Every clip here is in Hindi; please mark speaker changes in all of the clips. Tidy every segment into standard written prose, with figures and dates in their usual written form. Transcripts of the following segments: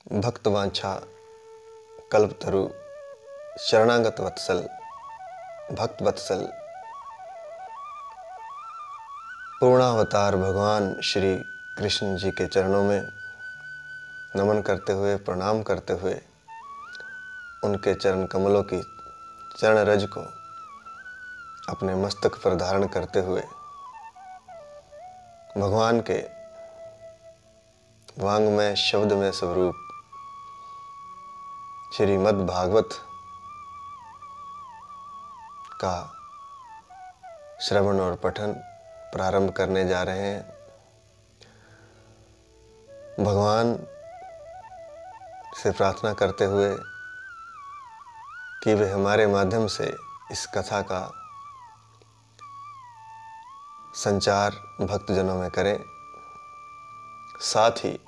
Speaker 1: भक्तवांछा कल्पतरु शरणागत वत्सल भक्त वत्सल पूर्णावतार भगवान श्री कृष्ण जी के चरणों में नमन करते हुए, प्रणाम करते हुए, उनके चरण कमलों की चरण रज को अपने मस्तक पर धारण करते हुए भगवान के वांग्मय शब्दमय स्वरूप श्रीमद् भागवत का श्रवण और पठन प्रारंभ करने जा रहे हैं। भगवान से प्रार्थना करते हुए कि वे हमारे माध्यम से इस कथा का संचार भक्तजनों में करें। साथ ही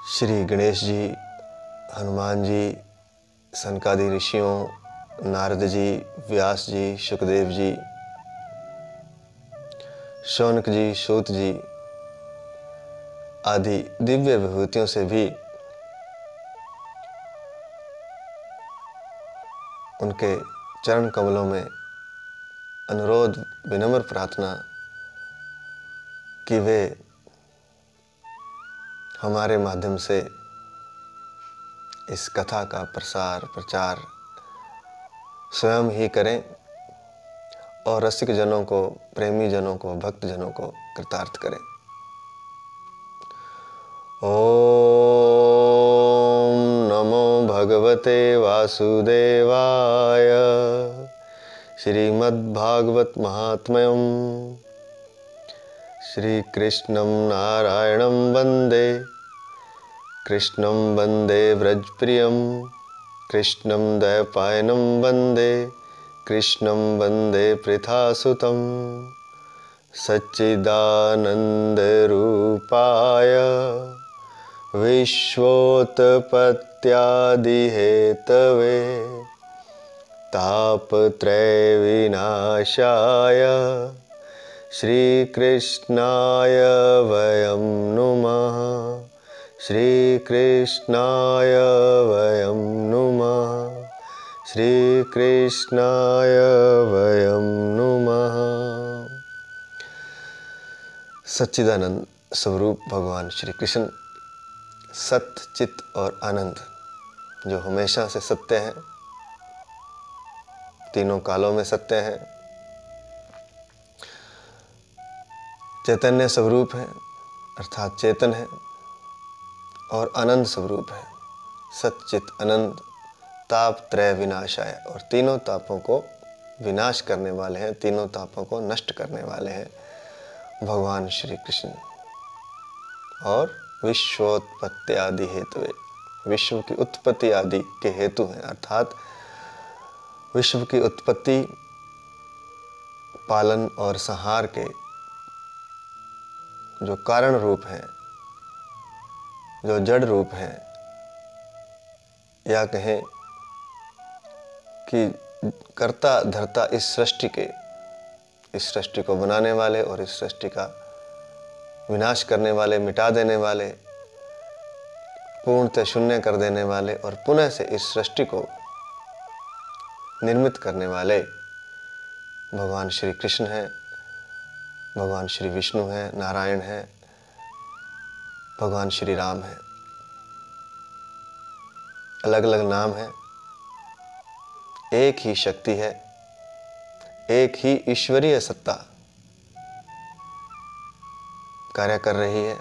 Speaker 1: श्री गणेश जी, हनुमान जी, सनकादि ऋषियों, नारद जी, व्यास जी, सुखदेव जी, शौनक जी, सूत जी आदि दिव्य विभूतियों से भी उनके चरण कमलों में अनुरोध, विनम्र प्रार्थना कि वे हमारे माध्यम से इस कथा का प्रसार प्रचार स्वयं ही करें और रसिक जनों को, प्रेमी जनों को, भक्त जनों को कृतार्थ करें। ओम नमो भगवते वासुदेवाय। श्रीमद्भागवत महात्म्यम। श्री कृष्णं नारायणं वन्दे, कृष्णं वन्दे व्रजप्रियं, कृष्णं द्वैपायनं वन्दे, कृष्णं वन्दे पृथासुतं। सच्चिदानन्दरूपाय विश्वोत्पत्त्यादिहेतवे तापत्रयविनाशाय श्रीकृष्णाय वयं नुमः। श्रीकृष्णाय वयं नुमः। श्रीकृष्णाय वयं नुमः। सच्चिदानंद स्वरूप भगवान श्री कृष्ण सत्य, चित और आनंद जो हमेशा से सत्य हैं, तीनों कालों में सत्य हैं, चैतन्य स्वरूप है अर्थात चेतन है और आनंद स्वरूप है, सच्चित आनंद, ताप त्रय विनाशाय, और तीनों तापों को विनाश करने वाले हैं, तीनों तापों को नष्ट करने वाले हैं भगवान श्री कृष्ण। और विश्वोत्पत्ति आदि हेतु, विश्व की उत्पत्ति आदि के हेतु हैं, अर्थात विश्व की उत्पत्ति, पालन और संहार के जो कारण रूप हैं, जो जड़ रूप हैं, या कहें कि कर्ता धर्ता इस सृष्टि को बनाने वाले और इस सृष्टि का विनाश करने वाले, मिटा देने वाले, पूर्णतः शून्य कर देने वाले और पुनः से इस सृष्टि को निर्मित करने वाले भगवान श्री कृष्ण हैं, भगवान श्री विष्णु हैं, नारायण हैं, भगवान श्री राम हैं। अलग अलग नाम हैं, एक ही शक्ति है, एक ही ईश्वरीय सत्ता कार्य कर रही है।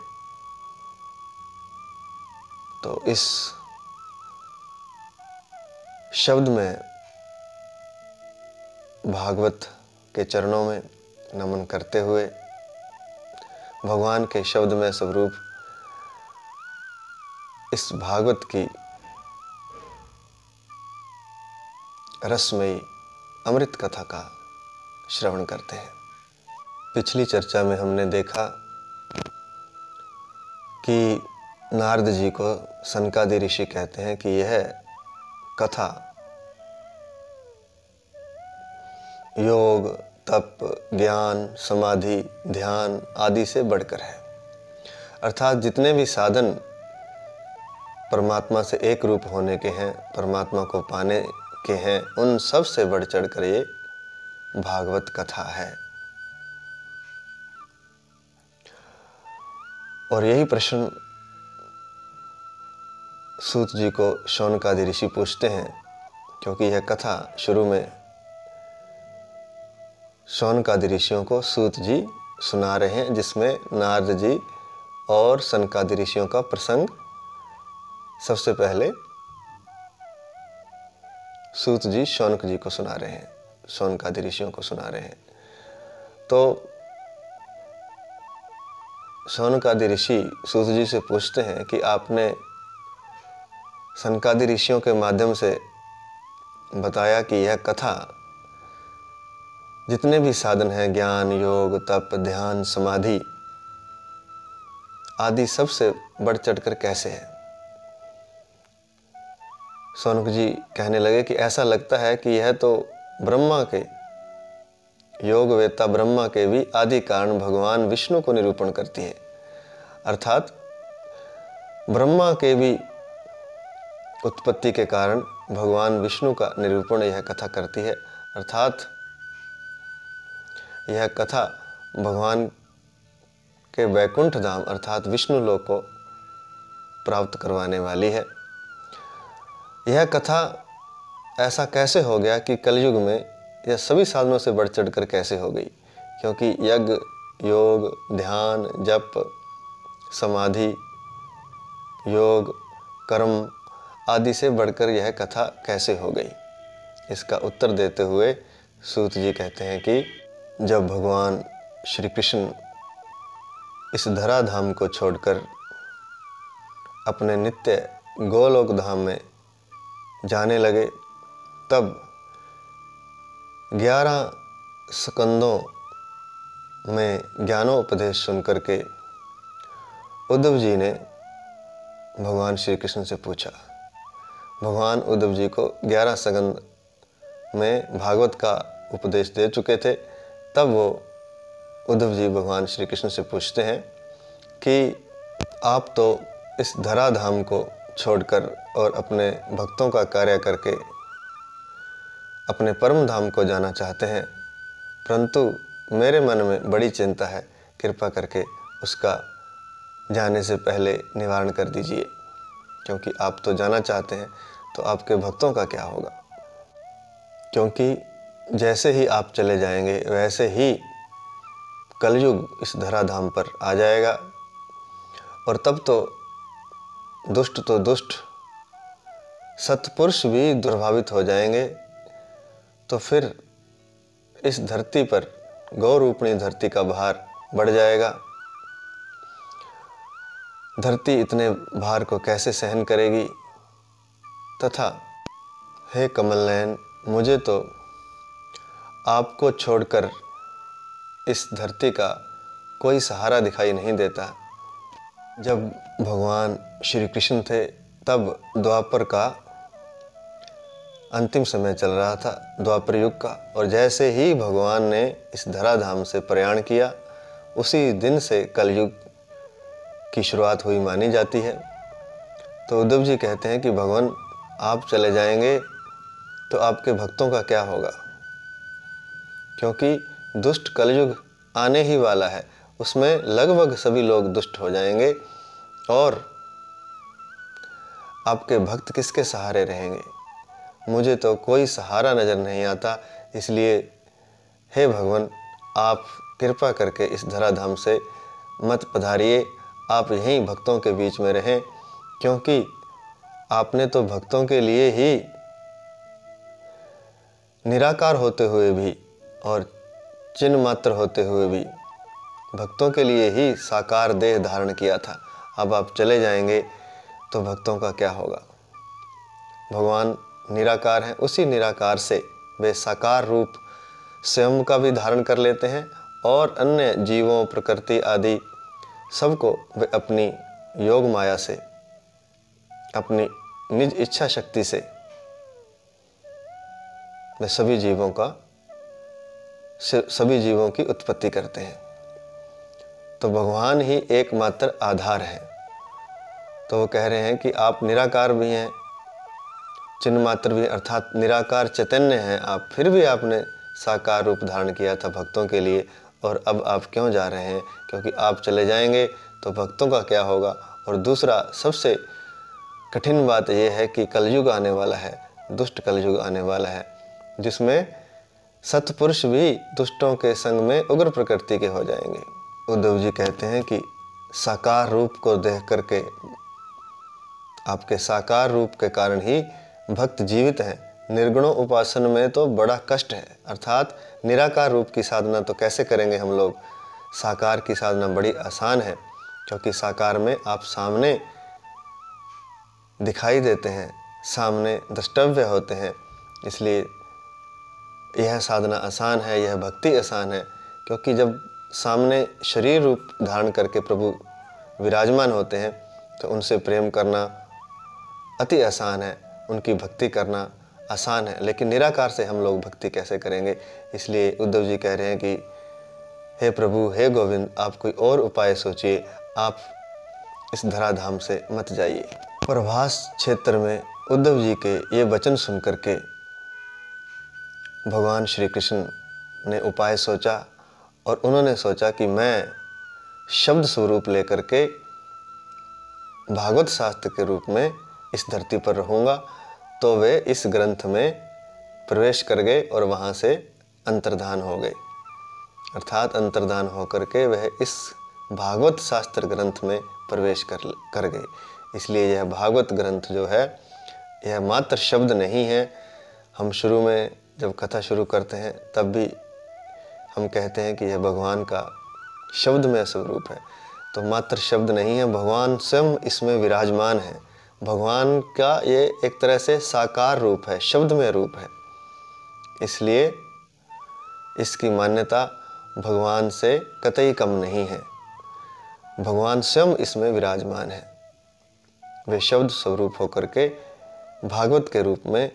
Speaker 1: तो इस शब्द में भागवत के चरणों में नमन करते हुए भगवान के शब्द में स्वरूप इस भागवत की रसमयी अमृत कथा का श्रवण करते हैं। पिछली चर्चा में हमने देखा कि नारद जी को सनकादि ऋषि कहते हैं कि यह कथा योग, तप, ज्ञान, समाधि, ध्यान आदि से बढ़कर है। अर्थात जितने भी साधन परमात्मा से एक रूप होने के हैं, परमात्मा को पाने के हैं, उन सब से बढ़ चढ़ कर ये भागवत कथा है। और यही प्रश्न सूत जी को शौनकादि ऋषि पूछते हैं, क्योंकि यह कथा शुरू में शौनकादि ऋषियों को सूत जी सुना रहे हैं, जिसमें नारद जी और सनकादि ऋषियों का प्रसंग सबसे पहले सूत जी शौनक जी को सुना रहे हैं, शौनकादि ऋषियों को सुना रहे हैं। तो शौनकादि ऋषि सूत जी से पूछते हैं कि आपने सनकादि ऋषियों के माध्यम से बताया कि यह कथा जितने भी साधन हैं, ज्ञान, योग, तप, ध्यान, समाधि आदि सबसे बढ़ चढ़कर कैसे है। शौनक जी कहने लगे कि ऐसा लगता है कि यह तो ब्रह्मा के, योग वेत्ता ब्रह्मा के भी आदि कारण भगवान विष्णु को निरूपण करती है। अर्थात ब्रह्मा के भी उत्पत्ति के कारण भगवान विष्णु का निरूपण यह कथा करती है। अर्थात यह कथा भगवान के वैकुंठ धाम अर्थात विष्णु लोक को प्राप्त करवाने वाली है। यह कथा ऐसा कैसे हो गया कि कलयुग में यह सभी साधनों से बढ़ चढ़कर कैसे हो गई, क्योंकि यज्ञ, योग, ध्यान, जप, समाधि, योग, कर्म आदि से बढ़कर यह कथा कैसे हो गई। इसका उत्तर देते हुए सूत जी कहते हैं कि जब भगवान श्री कृष्ण इस धराधाम को छोड़कर अपने नित्य गोलोक धाम में जाने लगे, तब 11 स्कंदों में ज्ञानोपदेश सुनकर के उद्धव जी ने भगवान श्री कृष्ण से पूछा। भगवान उद्धव जी को 11 स्कंद में भागवत का उपदेश दे चुके थे। तब वो उद्धव जी भगवान श्री कृष्ण से पूछते हैं कि आप तो इस धराधाम को छोड़कर और अपने भक्तों का कार्य करके अपने परम धाम को जाना चाहते हैं, परंतु मेरे मन में बड़ी चिंता है, कृपा करके उसका जाने से पहले निवारण कर दीजिए, क्योंकि आप तो जाना चाहते हैं तो आपके भक्तों का क्या होगा। क्योंकि जैसे ही आप चले जाएंगे वैसे ही कलयुग इस धराधाम पर आ जाएगा, और तब तो दुष्ट सत्पुरुष भी प्रभावित हो जाएंगे। तो फिर इस धरती पर, गौरूपणी धरती का भार बढ़ जाएगा। धरती इतने भार को कैसे सहन करेगी। तथा हे कमल नयन, मुझे तो आपको छोड़कर इस धरती का कोई सहारा दिखाई नहीं देता। जब भगवान श्री कृष्ण थे तब द्वापर का अंतिम समय चल रहा था, द्वापर युग का, और जैसे ही भगवान ने इस धराधाम से प्रयाण किया उसी दिन से कलयुग की शुरुआत हुई मानी जाती है। तो उद्धव जी कहते हैं कि भगवान आप चले जाएंगे तो आपके भक्तों का क्या होगा, क्योंकि दुष्ट कलयुग आने ही वाला है, उसमें लगभग सभी लोग दुष्ट हो जाएंगे और आपके भक्त किसके सहारे रहेंगे। मुझे तो कोई सहारा नज़र नहीं आता, इसलिए हे भगवान आप कृपा करके इस धराधाम से मत पधारिए, आप यहीं भक्तों के बीच में रहें, क्योंकि आपने तो भक्तों के लिए ही निराकार होते हुए भी और चिन्ह मात्र होते हुए भी भक्तों के लिए ही साकार देह धारण किया था। अब आप चले जाएंगे तो भक्तों का क्या होगा। भगवान निराकार हैं, उसी निराकार से वे साकार रूप स्वयं का भी धारण कर लेते हैं और अन्य जीवों, प्रकृति आदि सबको वे अपनी योग माया से, अपनी निज इच्छा शक्ति से वे सभी जीवों की उत्पत्ति करते हैं। तो भगवान ही एकमात्र आधार है। तो वो कह रहे हैं कि आप निराकार भी हैं, चिन्ह मात्र भी, अर्थात निराकार चैतन्य हैं आप, फिर भी आपने साकार रूप धारण किया था भक्तों के लिए, और अब आप क्यों जा रहे हैं? क्योंकि आप चले जाएंगे तो भक्तों का क्या होगा। और दूसरा सबसे कठिन बात यह है कि कलयुग आने वाला है, दुष्ट कलयुग आने वाला है, जिसमें सत्पुरुष भी दुष्टों के संग में उग्र प्रकृति के हो जाएंगे। उद्धव जी कहते हैं कि साकार रूप को देख करके, आपके साकार रूप के कारण ही भक्त जीवित हैं। निर्गुणों उपासन में तो बड़ा कष्ट है, अर्थात निराकार रूप की साधना तो कैसे करेंगे हम लोग, साकार की साधना बड़ी आसान है, क्योंकि साकार में आप सामने दिखाई देते हैं, सामने द्रष्टव्य होते हैं, इसलिए यह साधना आसान है, यह भक्ति आसान है। क्योंकि जब सामने शरीर रूप धारण करके प्रभु विराजमान होते हैं तो उनसे प्रेम करना अति आसान है, उनकी भक्ति करना आसान है। लेकिन निराकार से हम लोग भक्ति कैसे करेंगे? इसलिए उद्धव जी कह रहे हैं कि हे प्रभु, हे गोविंद, आप कोई और उपाय सोचिए, आप इस धराधाम से मत जाइए। प्रभास क्षेत्र में उद्धव जी के ये वचन सुन करके भगवान श्री कृष्ण ने उपाय सोचा, और उन्होंने सोचा कि मैं शब्द स्वरूप लेकर के भागवत शास्त्र के रूप में इस धरती पर रहूँगा। तो वे इस ग्रंथ में प्रवेश कर गए और वहाँ से अंतर्धान हो गए, अर्थात अंतर्धान होकर के वह इस भागवत शास्त्र ग्रंथ में प्रवेश कर गए। इसलिए यह भागवत ग्रंथ जो है, यह मात्र शब्द नहीं है। हम शुरू में जब कथा शुरू करते हैं तब भी हम कहते हैं कि यह भगवान का शब्द में स्वरूप है। तो मात्र शब्द नहीं है, भगवान स्वयं इसमें विराजमान है। भगवान का ये एक तरह से साकार रूप है, शब्दमय रूप है। इसलिए इसकी मान्यता भगवान से कतई कम नहीं है। भगवान स्वयं इसमें विराजमान है। वे शब्द स्वरूप होकर के भागवत के रूप में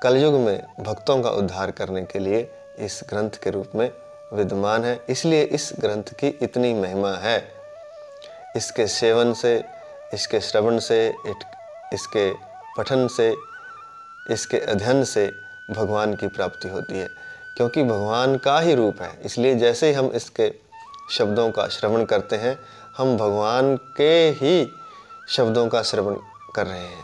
Speaker 1: कलयुग में भक्तों का उद्धार करने के लिए इस ग्रंथ के रूप में विद्यमान है। इसलिए इस ग्रंथ की इतनी महिमा है। इसके सेवन से, इसके श्रवण से, इसके पठन से, इसके अध्ययन से भगवान की प्राप्ति होती है, क्योंकि भगवान का ही रूप है। इसलिए जैसे ही हम इसके शब्दों का श्रवण करते हैं, हम भगवान के ही शब्दों का श्रवण कर रहे हैं।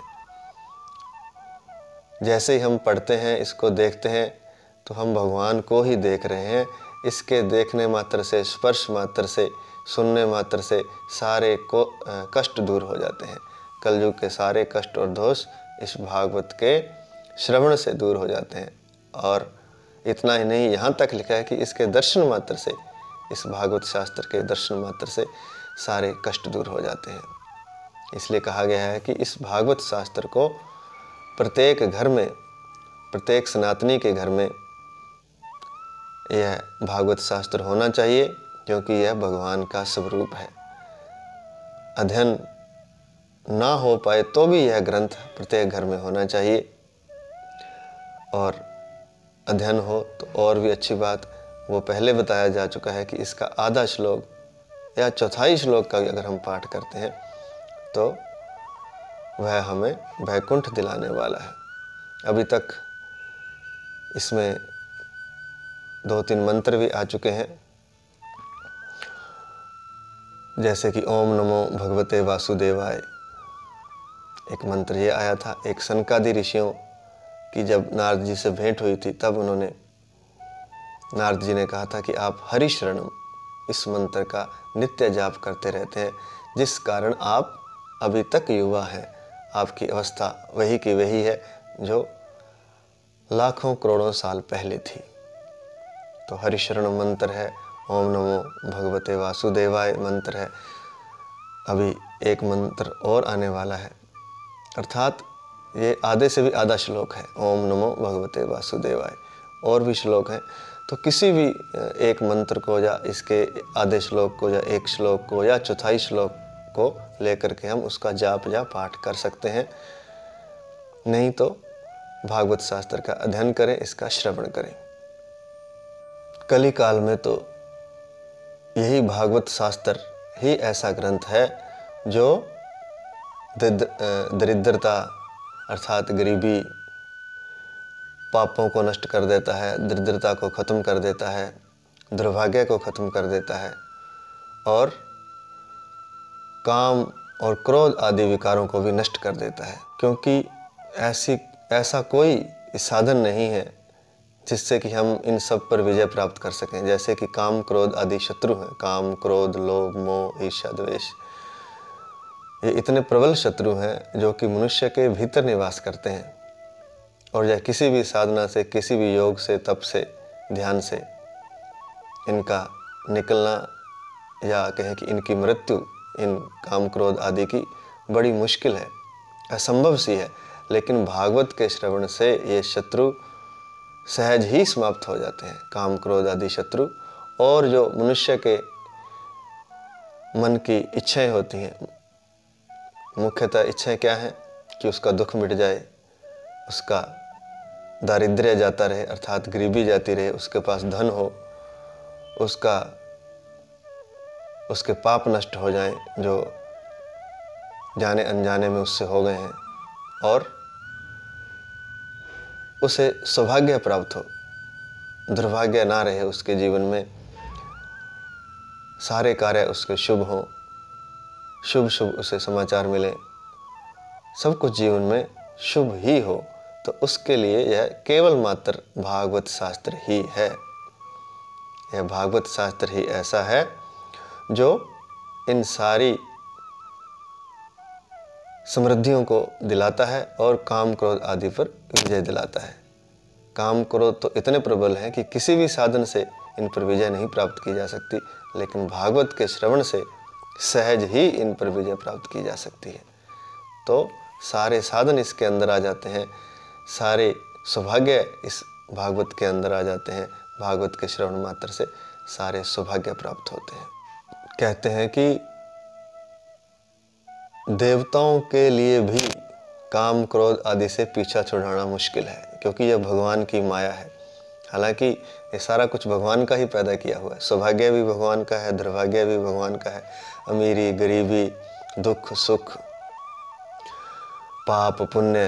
Speaker 1: जैसे ही हम पढ़ते हैं, इसको देखते हैं, तो हम भगवान को ही देख रहे हैं। इसके देखने मात्र से, स्पर्श मात्र से, सुनने मात्र से सारे को कष्ट दूर हो जाते हैं। कलयुग के सारे कष्ट और दोष इस भागवत के श्रवण से दूर हो जाते हैं। और इतना ही नहीं, यहाँ तक लिखा है कि इसके दर्शन मात्र से, इस भागवत शास्त्र के दर्शन मात्र से सारे कष्ट दूर हो जाते हैं। इसलिए कहा गया है कि इस भागवत शास्त्र को प्रत्येक घर में, प्रत्येक सनातनी के घर में यह भागवत शास्त्र होना चाहिए, क्योंकि यह भगवान का स्वरूप है। अध्ययन ना हो पाए तो भी यह ग्रंथ प्रत्येक घर में होना चाहिए, और अध्ययन हो तो और भी अच्छी बात। वो पहले बताया जा चुका है कि इसका आधा श्लोक या चौथाई श्लोक का अगर हम पाठ करते हैं तो वह हमें वैकुंठ दिलाने वाला है। अभी तक इसमें 2-3 मंत्र भी आ चुके हैं, जैसे कि ओम नमो भगवते वासुदेवाय। एक मंत्र ये आया था। एक सनकादि ऋषियों की जब नारद जी से भेंट हुई थी, तब उन्होंने, नारद जी ने कहा था कि आप हरि शरणम, इस मंत्र का नित्य जाप करते रहते हैं, जिस कारण आप अभी तक युवा हैं। आपकी अवस्था वही की वही है जो लाखों करोड़ों साल पहले थी। तो हरि शरणम मंत्र है, ओम नमो भगवते वासुदेवाय मंत्र है। अभी एक मंत्र और आने वाला है, अर्थात ये आधे से भी आधा श्लोक है, ओम नमो भगवते वासुदेवाय। और भी श्लोक हैं, तो किसी भी एक मंत्र को या इसके आधे श्लोक को या एक श्लोक को या चौथाई श्लोक को लेकर के हम उसका जाप या पाठ कर सकते हैं। नहीं तो भागवत शास्त्र का अध्ययन करें, इसका श्रवण करें। कली काल में तो यही भागवत शास्त्र ही ऐसा ग्रंथ है जो दरिद्रता अर्थात गरीबी पापों को नष्ट कर देता है, दरिद्रता को ख़त्म कर देता है, दुर्भाग्य को ख़त्म कर देता है और काम और क्रोध आदि विकारों को भी नष्ट कर देता है। क्योंकि ऐसा कोई साधन नहीं है जिससे कि हम इन सब पर विजय प्राप्त कर सकें। जैसे कि काम क्रोध आदि शत्रु हैं, काम क्रोध लोभ मोह ईर्ष्या द्वेष, ये इतने प्रबल शत्रु हैं जो कि मनुष्य के भीतर निवास करते हैं और यह किसी भी साधना से, किसी भी योग से, तप से, ध्यान से इनका निकलना या कहें कि इनकी मृत्यु इन काम क्रोध आदि की बड़ी मुश्किल है, असंभव सी है। लेकिन भागवत के श्रवण से ये शत्रु सहज ही समाप्त हो जाते हैं, काम क्रोध आदि शत्रु। और जो मनुष्य के मन की इच्छाएं होती हैं, मुख्यतः इच्छाएं क्या हैं कि उसका दुख मिट जाए, उसका दारिद्र्य जाता रहे अर्थात गरीबी जाती रहे, उसके पास धन हो, उसके पाप नष्ट हो जाएं जो जाने अनजाने में उससे हो गए हैं, और उसे सौभाग्य प्राप्त हो, दुर्भाग्य ना रहे उसके जीवन में, सारे कार्य उसके शुभ हों, शुभ शुभ उसे समाचार मिले, सब कुछ जीवन में शुभ ही हो, तो उसके लिए यह केवल मात्र भागवत शास्त्र ही है। यह भागवत शास्त्र ही ऐसा है जो इन सारी समृद्धियों को दिलाता है और काम क्रोध आदि पर विजय दिलाता है। काम क्रोध तो इतने प्रबल हैं कि किसी भी साधन से इन पर विजय नहीं प्राप्त की जा सकती, लेकिन भागवत के श्रवण से सहज ही इन पर विजय प्राप्त की जा सकती है। तो सारे साधन इसके अंदर आ जाते हैं, सारे सौभाग्य इस भागवत के अंदर आ जाते हैं। भागवत के श्रवण मात्र से सारे सौभाग्य प्राप्त होते हैं। कहते हैं कि देवताओं के लिए भी काम क्रोध आदि से पीछा छुड़ाना मुश्किल है, क्योंकि यह भगवान की माया है। हालांकि ये सारा कुछ भगवान का ही पैदा किया हुआ है, सौभाग्य भी भगवान का है, दुर्भाग्य भी भगवान का है, अमीरी गरीबी, दुख सुख, पाप पुण्य,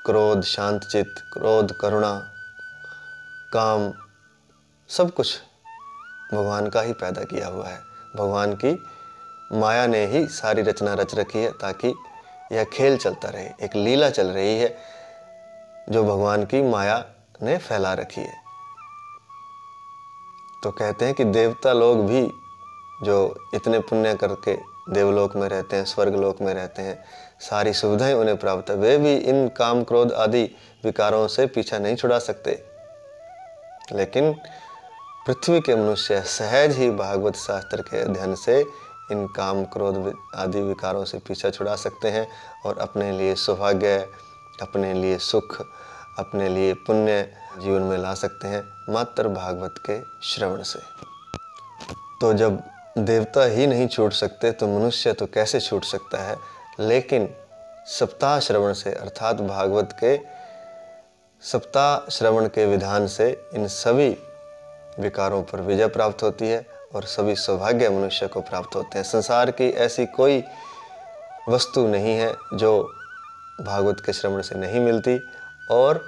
Speaker 1: क्रोध शांत चित्त, क्रोध करुणा, काम, सब कुछ भगवान का ही पैदा किया हुआ है। भगवान की माया ने ही सारी रचना रच रखी है ताकि यह खेल चलता रहे, एक लीला चल रही है जो भगवान की माया ने फैला रखी है। तो कहते हैं कि देवता लोग भी जो इतने पुण्य करके देवलोक में रहते हैं, स्वर्गलोक में रहते हैं, सारी सुविधाएं उन्हें प्राप्त है, वे भी इन काम क्रोध आदि विकारों से पीछा नहीं छुड़ा सकते। लेकिन पृथ्वी के मनुष्य सहज ही भागवत शास्त्र के अध्ययन से इन काम क्रोध आदि विकारों से पीछा छुड़ा सकते हैं और अपने लिए सौभाग्य, अपने लिए सुख, अपने लिए पुण्य जीवन में ला सकते हैं मात्र भागवत के श्रवण से। तो जब देवता ही नहीं छूट सकते तो मनुष्य तो कैसे छूट सकता है। लेकिन सप्ताह श्रवण से अर्थात भागवत के सप्ताह श्रवण के विधान से इन सभी विकारों पर विजय प्राप्त होती है और सभी सौभाग्य मनुष्य को प्राप्त होते हैं। संसार की ऐसी कोई वस्तु नहीं है जो भागवत के श्रवण से नहीं मिलती, और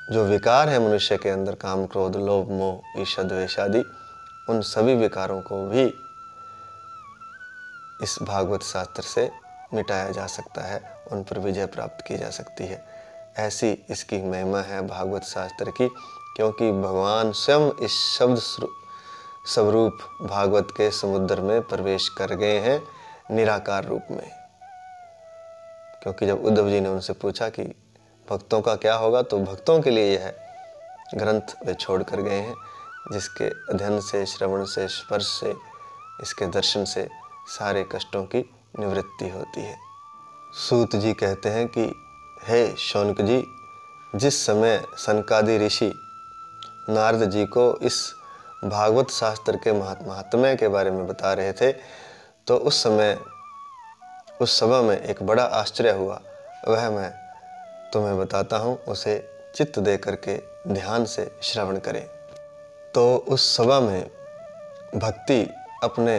Speaker 1: जो विकार है मनुष्य के अंदर, काम क्रोध लोभ मोह ईर्ष्या द्वेष आदि, उन सभी विकारों को भी इस भागवत शास्त्र से मिटाया जा सकता है, उन पर विजय प्राप्त की जा सकती है। ऐसी इसकी महिमा है भागवत शास्त्र की, क्योंकि भगवान स्वयं इस शब्द स्वरूप भागवत के समुद्र में प्रवेश कर गए हैं निराकार रूप में। क्योंकि जब उद्धव जी ने उनसे पूछा कि भक्तों का क्या होगा, तो भक्तों के लिए यह ग्रंथ वे छोड़ कर गए हैं, जिसके अध्ययन से, श्रवण से, स्पर्श से, इसके दर्शन से सारे कष्टों की निवृत्ति होती है। सूत जी कहते हैं कि हे शौनक जी, जिस समय सनकादि ऋषि नारद जी को इस भागवत शास्त्र के महात्म्य के बारे में बता रहे थे, तो उस समय उस सभा में एक बड़ा आश्चर्य हुआ। वह मैं तुम्हें बताता हूँ, उसे चित्त दे करके ध्यान से श्रवण करें। तो उस सभा में भक्ति अपने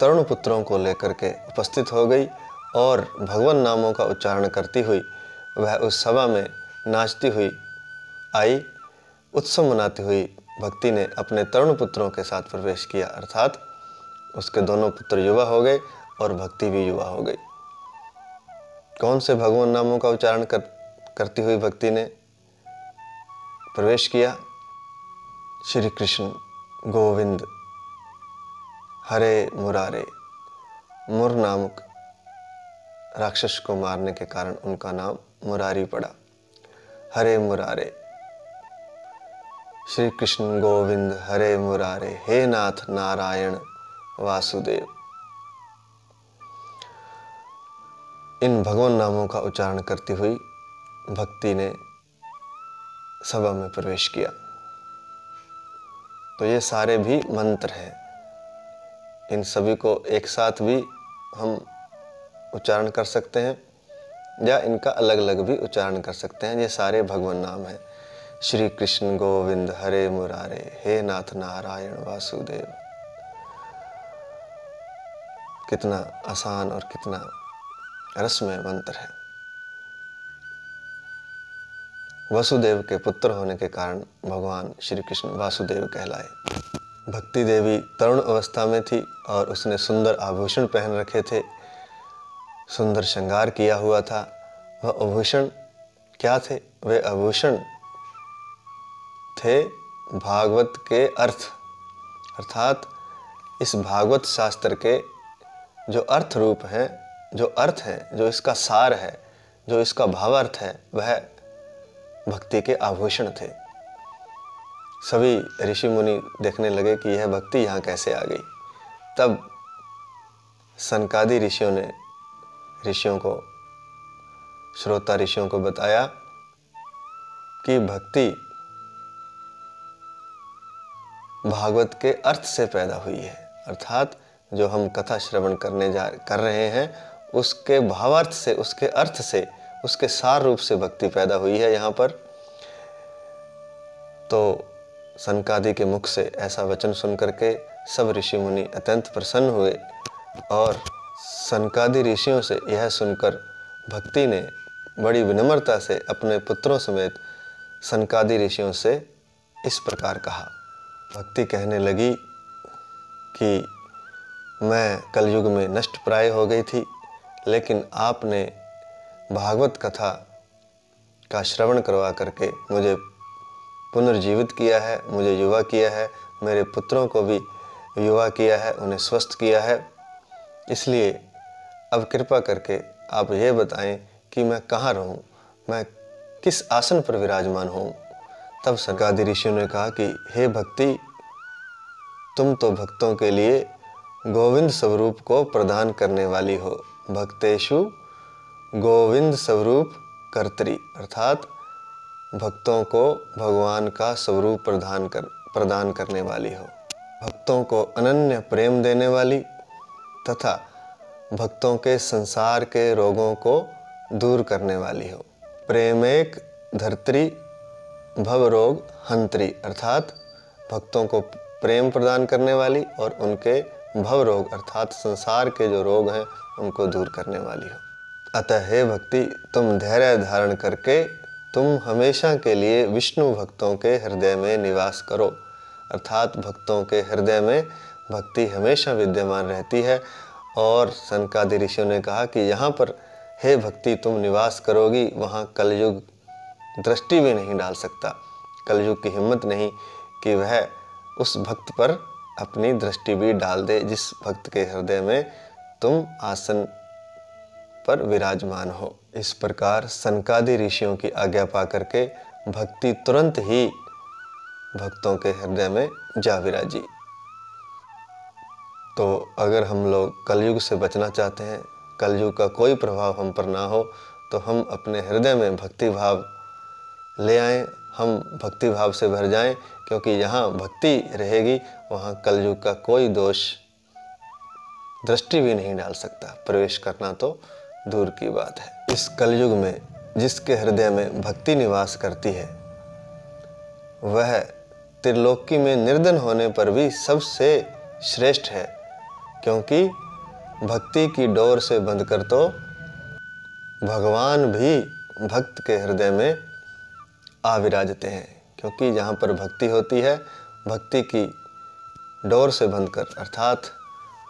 Speaker 1: तरुण पुत्रों को लेकर के उपस्थित हो गई और भगवान नामों का उच्चारण करती हुई वह उस सभा में नाचती हुई आई। उत्सव मनाती हुई भक्ति ने अपने तरुण पुत्रों के साथ प्रवेश किया, अर्थात उसके दोनों पुत्र युवा हो गए और भक्ति भी युवा हो गई। कौन से भगवान नामों का उच्चारण करती हुई भक्ति ने प्रवेश किया? श्री कृष्ण गोविंद हरे मुरारे। मुर नामक राक्षस को मारने के कारण उनका नाम मुरारी पड़ा। हरे मुरारे। श्री कृष्ण गोविंद हरे मुरारे, हे नाथ नारायण वासुदेव। इन भगवान नामों का उच्चारण करती हुई भक्ति ने सभा में प्रवेश किया। तो ये सारे भी मंत्र हैं, इन सभी को एक साथ भी हम उच्चारण कर सकते हैं या इनका अलग अलग भी उच्चारण कर सकते हैं। ये सारे भगवान नाम हैं। श्री कृष्ण गोविंद हरे मुरारे, हे नाथ नारायण वासुदेव। कितना आसान और कितना रसमय मंत्र है। वसुदेव के पुत्र होने के कारण भगवान श्री कृष्ण वासुदेव कहलाए। भक्ति देवी तरुण अवस्था में थी और उसने सुंदर आभूषण पहन रखे थे, सुंदर श्रृंगार किया हुआ था। वह आभूषण क्या थे? वे आभूषण थे भागवत के अर्थ, अर्थात इस भागवत शास्त्र के जो अर्थ रूप हैं, जो अर्थ है, जो इसका सार है, जो इसका भावार्थ है, वह भक्ति के आभूषण थे। सभी ऋषि मुनि देखने लगे कि यह भक्ति यहाँ कैसे आ गई। तब सनकादि ऋषियों को श्रोता ऋषियों को बताया कि भक्ति भागवत के अर्थ से पैदा हुई है, अर्थात जो हम कथा श्रवण कर रहे हैं उसके भावार्थ से, उसके अर्थ से, उसके सार रूप से भक्ति पैदा हुई है यहाँ पर। तो सनकादि के मुख से ऐसा वचन सुन करके सब ऋषि मुनि अत्यंत प्रसन्न हुए और सनकादि ऋषियों से यह सुनकर भक्ति ने बड़ी विनम्रता से अपने पुत्रों समेत सनकादि ऋषियों से इस प्रकार कहा। भक्ति कहने लगी कि मैं कलयुग में नष्ट प्राय हो गई थी, लेकिन आपने भागवत कथा का श्रवण करवा करके मुझे पुनर्जीवित किया है, मुझे युवा किया है, मेरे पुत्रों को भी युवा किया है, उन्हें स्वस्थ किया है। इसलिए अब कृपा करके आप ये बताएं कि मैं कहाँ रहूं, मैं किस आसन पर विराजमान हूँ। तब सनकादि ऋषियों ने कहा कि हे भक्ति, तुम तो भक्तों के लिए गोविंद स्वरूप को प्रदान करने वाली हो। भक्तेषु गोविंद स्वरूप कर्त्री, अर्थात भक्तों को भगवान का स्वरूप प्रदान करने वाली हो। भक्तों को अनन्य प्रेम देने वाली तथा भक्तों के संसार के रोगों को दूर करने वाली हो। प्रेमेक धर्त्री भव रोग हंत्री, अर्थात भक्तों को प्रेम प्रदान करने वाली और उनके भव रोग अर्थात संसार के जो रोग हैं उनको दूर करने वाली हो। अतः हे भक्ति, तुम धैर्य धारण करके तुम हमेशा के लिए विष्णु भक्तों के हृदय में निवास करो, अर्थात भक्तों के हृदय में भक्ति हमेशा विद्यमान रहती है। और सनकादि ऋषियों ने कहा कि यहाँ पर हे भक्ति तुम निवास करोगी, वहाँ कलयुग दृष्टि भी नहीं डाल सकता। कलयुग की हिम्मत नहीं कि वह उस भक्त पर अपनी दृष्टि भी डाल दे जिस भक्त के हृदय में तुम आसन पर विराजमान हो। इस प्रकार सनकादि ऋषियों की आज्ञा पा करके भक्ति तुरंत ही भक्तों के हृदय में जा विराजी। तो अगर हम लोग कलयुग से बचना चाहते हैं, कलयुग का कोई प्रभाव हम पर ना हो, तो हम अपने हृदय में भक्ति भाव ले आएं, हम भक्ति भाव से भर जाएं, क्योंकि यहाँ भक्ति रहेगी वहाँ कलयुग का कोई दोष दृष्टि भी नहीं डाल सकता, प्रवेश करना तो दूर की बात है। इस कलयुग में जिसके हृदय में भक्ति निवास करती है वह त्रिलोकी में निर्धन होने पर भी सबसे श्रेष्ठ है, क्योंकि भक्ति की डोर से बंधकर तो भगवान भी भक्त के हृदय में आ विराजते हैं। क्योंकि जहाँ पर भक्ति होती है, भक्ति की डोर से बंधकर अर्थात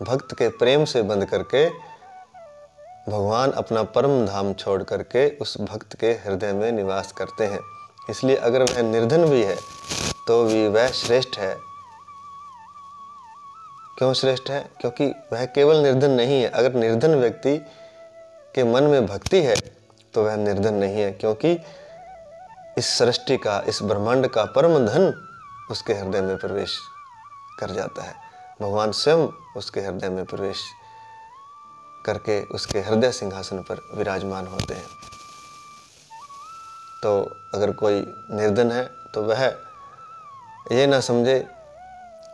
Speaker 1: भक्त के प्रेम से बंध करके भगवान अपना परम धाम छोड़ करके उस भक्त के हृदय में निवास करते हैं। इसलिए अगर वह निर्धन भी है तो भी वह श्रेष्ठ है। क्यों श्रेष्ठ है? क्योंकि वह केवल निर्धन नहीं है। अगर निर्धन व्यक्ति के मन में भक्ति है तो वह निर्धन नहीं है, क्योंकि इस सृष्टि का, इस ब्रह्मांड का परम धन उसके हृदय में प्रवेश कर जाता है। भगवान स्वयं उसके हृदय में प्रवेश करके उसके हृदय सिंहासन पर विराजमान होते हैं। तो अगर कोई निर्धन है तो वह ये ना समझे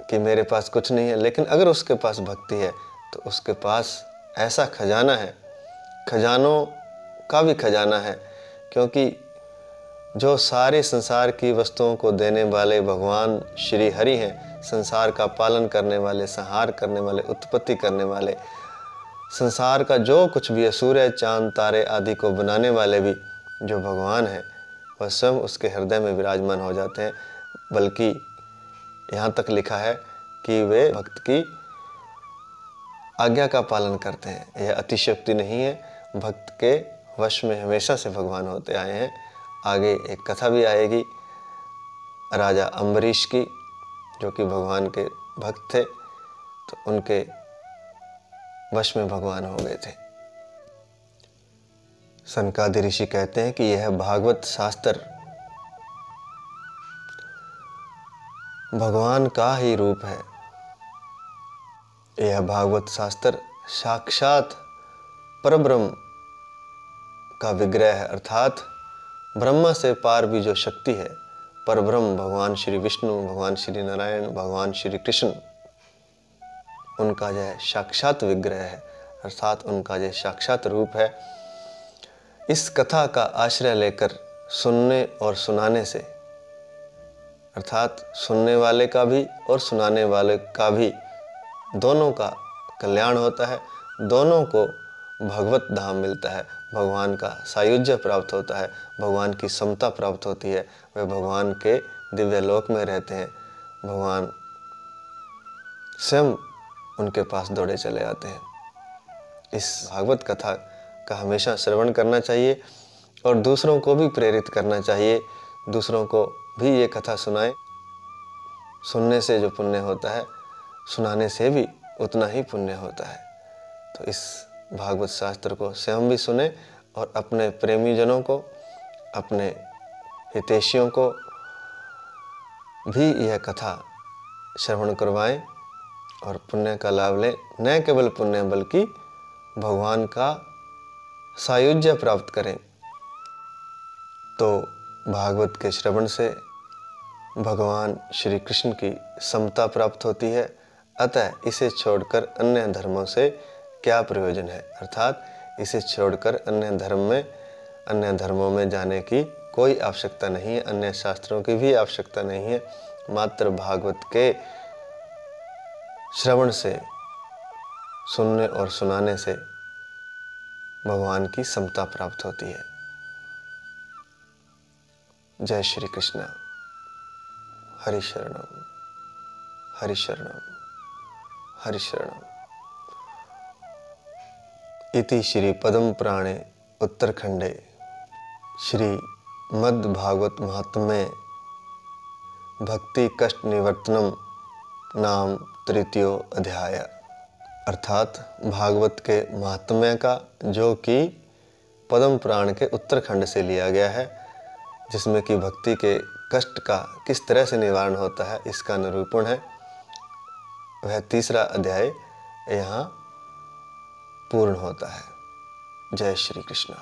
Speaker 1: कि मेरे पास कुछ नहीं है, लेकिन अगर उसके पास भक्ति है तो उसके पास ऐसा खजाना है, खजानों का भी खजाना है। क्योंकि जो सारे संसार की वस्तुओं को देने वाले भगवान श्री हरि हैं, संसार का पालन करने वाले, संहार करने वाले, उत्पत्ति करने वाले, संसार का जो कुछ भी है, सूर्य चांद तारे आदि को बनाने वाले भी जो भगवान हैं, वह स्वयं उसके हृदय में विराजमान हो जाते हैं। बल्कि यहाँ तक लिखा है कि वे भक्त की आज्ञा का पालन करते हैं। यह अतिशयोक्ति नहीं है, भक्त के वश में हमेशा से भगवान होते आए हैं। आगे एक कथा भी आएगी राजा अम्बरीश की, जो कि भगवान के भक्त थे, तो उनके वश में भगवान हो गए थे। सनकादि ऋषि कहते हैं कि यह भागवत शास्त्र भगवान का ही रूप है। यह भागवत शास्त्र साक्षात परब्रह्म का विग्रह है, अर्थात ब्रह्मा से पार भी जो शक्ति है, परब्रह्म भगवान श्री विष्णु, भगवान श्री नारायण, भगवान श्री कृष्ण, उनका यह साक्षात विग्रह है, अर्थात उनका यह साक्षात रूप है। इस कथा का आश्रय लेकर सुनने और सुनाने से, अर्थात सुनने वाले का भी और सुनाने वाले का भी, दोनों का कल्याण होता है, दोनों को भगवत धाम मिलता है, भगवान का सायुज्य प्राप्त होता है, भगवान की समता प्राप्त होती है, वे भगवान के दिव्य लोक में रहते हैं, भगवान स्वयं उनके पास दौड़े चले आते हैं। इस भागवत कथा का हमेशा श्रवण करना चाहिए और दूसरों को भी प्रेरित करना चाहिए, दूसरों को भी ये कथा सुनाएं। सुनने से जो पुण्य होता है, सुनाने से भी उतना ही पुण्य होता है। तो इस भागवत शास्त्र को स्वयं भी सुने और अपने प्रेमी जनों को, अपने हितैषियों को भी यह कथा श्रवण करवाएं और पुण्य का लाभ लें। न केवल पुण्य बल्कि भगवान का सायुज्य प्राप्त करें। तो भागवत के श्रवण से भगवान श्री कृष्ण की समता प्राप्त होती है, अतः इसे छोड़कर अन्य धर्मों से क्या प्रयोजन है, अर्थात इसे छोड़कर अन्य धर्मों में जाने की कोई आवश्यकता नहीं है, अन्य शास्त्रों की भी आवश्यकता नहीं है। मात्र भागवत के श्रवण से, सुनने और सुनाने से भगवान की समता प्राप्त होती है। जय श्री कृष्ण। हरि शरणम, हरि शरणम, हरि शरणम। इति श्री पद्म पुराणे उत्तरखंडे श्री मद् भागवत महात्म्ये भक्ति कष्ट निवर्तनम नाम तृतीयो अध्याय, अर्थात भागवत के महात्म्य का, जो कि पद्म पुराण के उत्तरखंड से लिया गया है, जिसमें कि भक्ति के कष्ट का किस तरह से निवारण होता है इसका निरूपण है। वह तीसरा अध्याय यहाँ पूर्ण होता है। जय श्री कृष्ण।